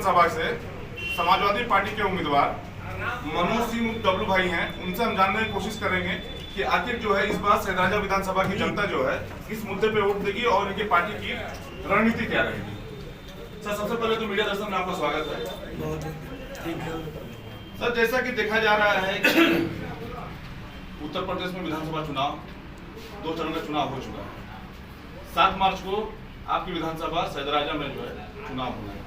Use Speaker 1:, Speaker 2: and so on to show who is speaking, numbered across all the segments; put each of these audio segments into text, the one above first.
Speaker 1: विधानसभा से समाजवादी पार्टी के उम्मीदवार मनोज सिंह डब्लू भाई हैं। उनसे हम जानने की कोशिश करेंगे कि आखिर जो है इस बार सैदराजा विधानसभा की जनता जो है इस मुद्दे पे वोट देगी और इनकी पार्टी की रणनीति क्या रहेगी। सर, सबसे पहले तो मीडिया दर्शन में आपका स्वागत है। सर, जैसा कि देखा जा रहा है कि उत्तर प्रदेश में विधानसभा चुनाव 2 चरण का चुनाव हो चुका है। 7 मार्च को आपकी विधानसभा सैदराजा में जो है चुनाव होना है।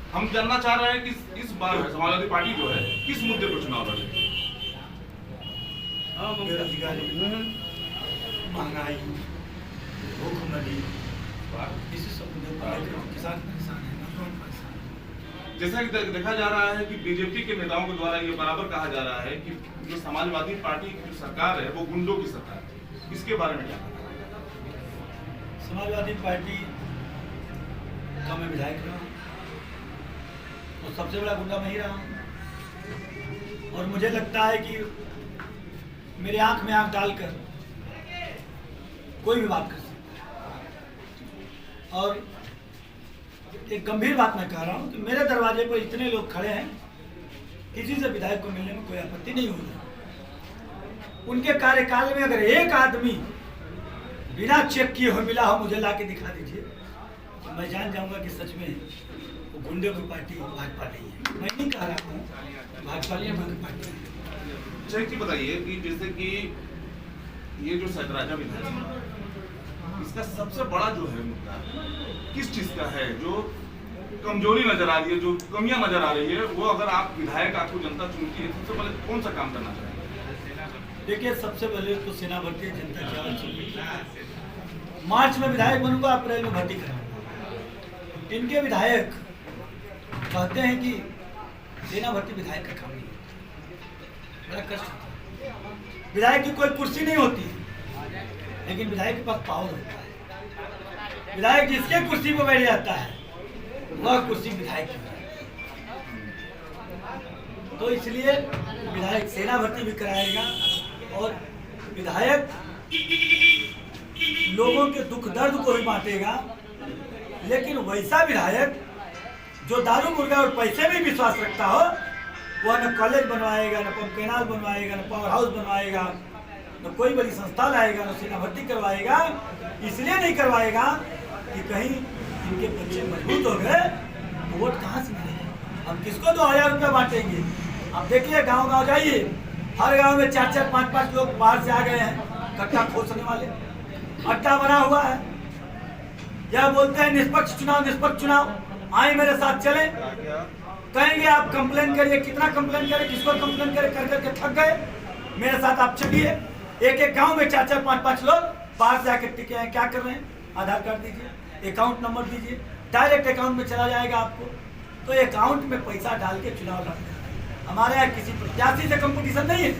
Speaker 1: हम जानना चाह रहे हैं कि इस बार समाजवादी पार्टी जो है किस मुद्दे पर चुनाव लड़ेगी।
Speaker 2: बेरोजगारी, महंगाई, भूखमरी, इसी सब मुद्दे पर किसान परेशान है, मजदूर परेशान है।
Speaker 1: जैसा कि देखा जा रहा है कि बीजेपी के नेताओं के द्वारा ये बराबर कहा जा रहा है कि जो समाजवादी पार्टी की सरकार है वो गुंडों की सरकार है। इसके बारे में क्या कहना है?
Speaker 2: समाजवादी पार्टी का मैं विधायक रहा हूँ और सबसे बड़ा गुंडा मैं ही रहा हूँ। और मुझे लगता है कि मेरे आंख में आंख डालकर कोई भी बात कर सकता है। और एक गंभीर बात मैं कह रहा हूँ कि मेरे दरवाजे पर इतने लोग खड़े हैं, किसी से विधायक को मिलने में कोई आपत्ति नहीं होगी। उनके कार्यकाल में अगर एक आदमी बिना चेक किए हुए मिला हो, मुझे ला के दिखा दीजिए, तो मैं जान जाऊंगा कि सच में वो गुंडे की पार्टी भाजपा नहीं है। मैं नहीं कह रहा हूँ भाजपा की पार्टी है।
Speaker 1: अच्छा, एक चीज बताइए कि जैसे कि ये जो सैदराजा विधानसभा, इसका सबसे बड़ा जो है मुद्दा किस चीज का है जो कमजोरी नजर आ रही है, जो कमियां नजर आ रही है, वो अगर आप विधायक आपको जनता चुनती है सबसे पहले कौन सा काम करना चाहिए?
Speaker 2: देखिए, सबसे पहले तो सेना भर्ती जनता की मार्च में विधायक बनूंगा, अप्रैल में भर्ती कराऊंगा। इनके विधायक कहते हैं कि सेना भर्ती विधायक का काम नहीं होता, बड़ा कष्ट होता है। विधायक की कोई कुर्सी नहीं होती, लेकिन विधायक के पास पावर होता है। विधायक जिसके कुर्सी पर बैठ जाता है वह कुर्सी विधायक की है। तो इसलिए विधायक सेना भर्ती भी कराएगा और विधायक लोगों के दुख दर्द को भी बांटेगा। लेकिन वैसा विधायक जो दारू मुर्गा और पैसे में विश्वास रखता हो, वह न कॉलेज बनवाएगा, न पंप कैनाल बनवाएगा, न पावर हाउस बनवाएगा, न कोई बड़ी संस्था लाएगा, न सेना भर्ती करवाएगा। इसलिए नहीं करवाएगा कि कहीं इनके बच्चे मजबूत हो गए तो वोट कहाँ से मिलेगा। हम किसको 2000 रुपये बांटेंगे? अब देखिए, गांव गांव जाइए, हर गांव में 4-4, 5-5 लोग बाहर से आ गए हैं, कट्टा खोसने वाले। अड्डा बना हुआ है, यह बोलते हैं निष्पक्ष चुनाव, निष्पक्ष चुनाव। आए मेरे साथ चले, कहेंगे आप कंप्लेन करिए, कितना कंप्लेन करें, किसको कंप्लेन करें, कर करके थक गए। मेरे साथ आप चलिए, एक एक गांव में 4-4, 5-5 लोग बाहर से आकर टिके हैं। क्या कर रहे हैं? आधार कार्ड दीजिए, अकाउंट नंबर दीजिए, डायरेक्ट अकाउंट में चला जाएगा आपको। तो अकाउंट में पैसा डाल के चुनाव लड़ना है। हमारे यहाँ किसी प्रत्याशी से कंपटीशन नहीं है।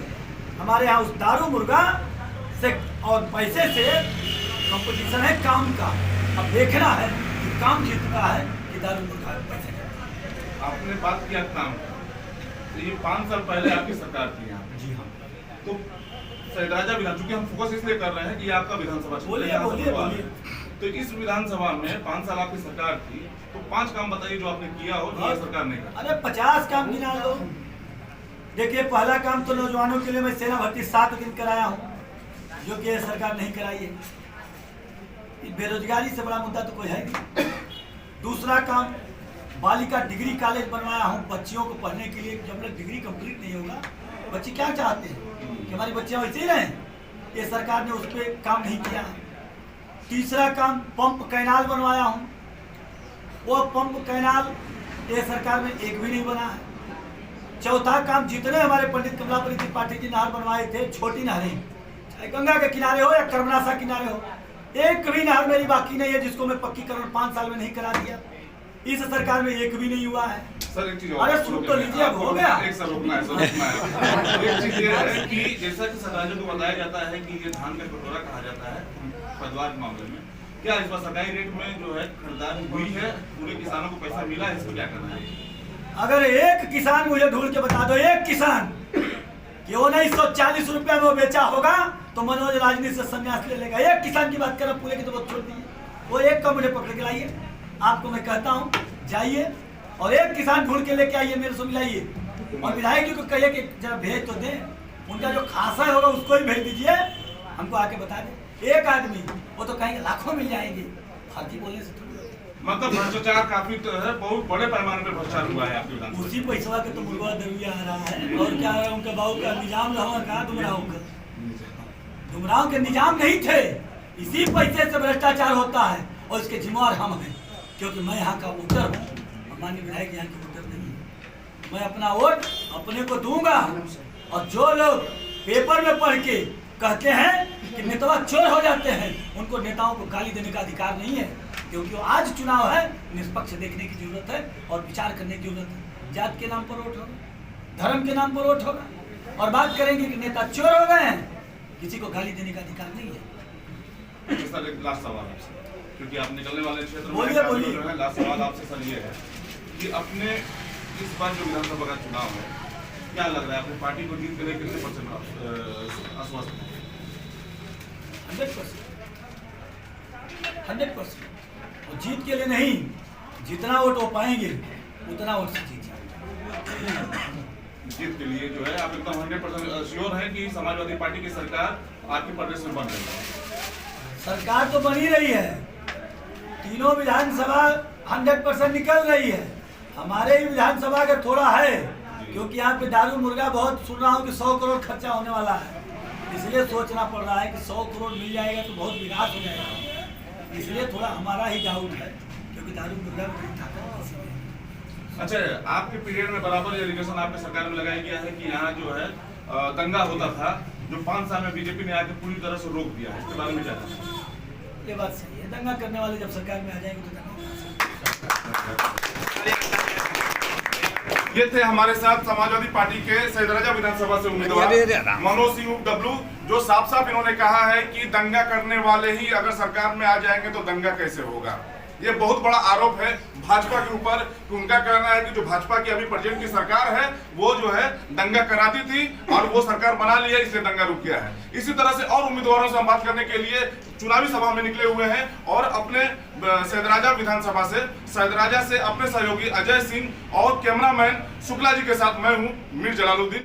Speaker 2: हमारे यहाँ उस दारू मुर्गा से और पैसे से कंपटीशन है काम का। अब देखना है कि काम जीतता है कि दारू मुर्गा पैसे का।
Speaker 1: आपने बात किया काम का, तो ये 5 साल पहले आपकी सरकार थी यहाँ।
Speaker 2: जी हाँ।
Speaker 1: तो सैदराजा विधान, चूंकि हम फोकस इसलिए कर रहे हैं कि आपका विधानसभा
Speaker 2: बोलिए।
Speaker 1: तो इस विधानसभा में 5 साल आपकी सरकार थी, तो 5 काम बताइए जो आपने किया हो जो सरकार ने कहा।
Speaker 2: अरे 50 काम गिना लो। देखिए, पहला काम तो नौजवानों के लिए मैं सेना भर्ती 7 दिन कराया हूँ, जो कि सरकार नहीं कराई है। बेरोजगारी से बड़ा मुद्दा तो कोई है नहीं। दूसरा काम, बालिका डिग्री कॉलेज बनवाया हूँ बच्चियों को पढ़ने के लिए। जब तक डिग्री कंप्लीट नहीं होगा, बच्चे क्या चाहते हैं कि हमारी बच्चियाँ वैसे ही रहें। ये सरकार ने उस पर काम नहीं किया है। तीसरा काम, पंप कैनाल बनवाया हूँ। वो पंप कैनाल ये सरकार में एक भी नहीं बना है। चौथा काम, जितने हमारे पंडित कमलापति त्रिपाठी जी नहर बनवाए थे, छोटी नहरें, चाहे गंगा के किनारे हो या कर्मनाशा किनारे हो, एक भी नहर मेरी बाकी नहीं है जिसको मैं पक्कीकरण 5 साल में नहीं करा दिया। इस सरकार में एक भी नहीं हुआ है।
Speaker 1: सर, एक चीज
Speaker 2: अरे सुन तो लीजिए, अब हो गया।
Speaker 1: एक सर रुकना है। एक चीज ये है कि जैसा कि सैदराजा को बताया जाता है कि ये धान का कटोरा कहा जाता है पैदावार के मामले में, क्या इस बार सरकारी रेट में जो है खरीदारी हुई है, पूरे किसानों को पैसा मिला है, इसको क्या करना है?
Speaker 2: अगर एक किसान मुझे ढूंढ के बता दो, एक किसान कि 1940 रुपया में वो बेचा होगा, तो मनोज राजनीति से संन्यास ले लेगा। एक किसान की बात करें, पूरे की तो बहुत छोड़ दी है। वो एक का मुझे पकड़ के लाइए। आपको मैं कहता हूँ, जाइए और एक किसान ढूंढ के लेके आइए, मेरे से मिलाइए, और विधायक जी को कहिए कि जरा भेज तो दें, उनका जो खासा होगा उसको ही भेज दीजिए, हमको आके बता दें। एक आदमी वो तो कहेंगे लाखों मिल जाएंगे, फर्जी बोलने से
Speaker 1: मतलब भ्रष्टाचार काफी तो है, बहुत बड़े पैमाने पे भ्रष्टाचार हुआ है आपके विधानसभा।
Speaker 2: उसी पैसा के तो मुर्गा दरुया आ रहा है, और क्या है उनके बाबू का निजाम रहा, कहा डुमराव के निजाम नहीं थे, इसी पैसे से भ्रष्टाचार होता है, और इसके जिम्मेवार हम हैं, क्योंकि मैं यहाँ का वोटर हूँ, माननीय विधायक यहाँ के वोटर नहीं है। मैं अपना वोट अपने को दूंगा, और जो लोग पेपर में पढ़ के कहते हैं कि नेता चोर हो जाते हैं, उनको नेताओं को गाली देने का अधिकार नहीं है, क्योंकि आज चुनाव है, निष्पक्ष देखने की जरूरत है और विचार करने की जरूरत है। जात के नाम पर वोट होगा, धर्म के नाम पर वोट होगा, और बात करेंगे कि नेता चोर हो गए हैं, किसी को गाली देने का अधिकार नहीं है।
Speaker 1: लास्ट सवाल आपसे, क्योंकि आप निकलने वाले क्षेत्र में
Speaker 2: बोलिए।
Speaker 1: लास्ट सवाल आपसे सर ये है कि अपने इस बार जो विधानसभा का चुनाव है, क्या लग रहा है अपनी पार्टी को जीत के लिए कितने % आश्वस्त हैं?
Speaker 2: 100%। और जीत के लिए नहीं, जितना वोट हो पाएंगे उतना वोट से जीत जाएंगे।
Speaker 1: जीत के लिए जो है आप एकदम 100% श्योर है कि समाजवादी पार्टी की सरकार आपके प्रदेश में बन रही है?
Speaker 2: सरकार तो बनी रही है, तीनों विधानसभा 100% निकल रही है। हमारे ही विधानसभा का थोड़ा है, क्योंकि यहाँ पे दारू मुर्गा बहुत सुन रहा हूँ कि 100 करोड़ खर्चा होने वाला है, इसलिए सोचना पड़ रहा है कि 100 करोड़ मिल जाएगा तो बहुत विकास हो जाएगा, इसलिए थोड़ा हमारा ही डाउट है, क्योंकि दारू मुर्गा में ताकत नहीं है।
Speaker 1: अच्छा, आपके पीरियड में बराबर एलिगेशन आपके सरकार में लगाया गया है कि यहाँ जो है दंगा होता था, जो 5 साल में बीजेपी ने आके पूरी तरह से रोक दिया है, इसके बारे में क्या है?
Speaker 2: ये बात सही है, दंगा करने वाले जब सरकार में आ जाएंगे तो दंगा।
Speaker 1: ये थे हमारे साथ समाजवादी पार्टी के सैदराजा विधानसभा से उम्मीदवार मनोज सिंह डब्लू, जो साफ साफ इन्होंने कहा है कि दंगा करने वाले ही अगर सरकार में आ जाएंगे तो दंगा कैसे होगा। ये बहुत बड़ा आरोप है भाजपा के ऊपर, कि उनका कहना है कि जो भाजपा की अभी प्रेजेंट की सरकार है वो जो है दंगा कराती थी और वो सरकार बना ली है, इसलिए दंगा रुक गया है। इसी तरह से और उम्मीदवारों से हम बात करने के लिए चुनावी सभा में निकले हुए हैं, और अपने सैदराजा विधानसभा से सैदराजा से अपने सहयोगी अजय सिंह और कैमरामैन शुक्ला जी के साथ मैं हूं मीर जलालुद्दीन।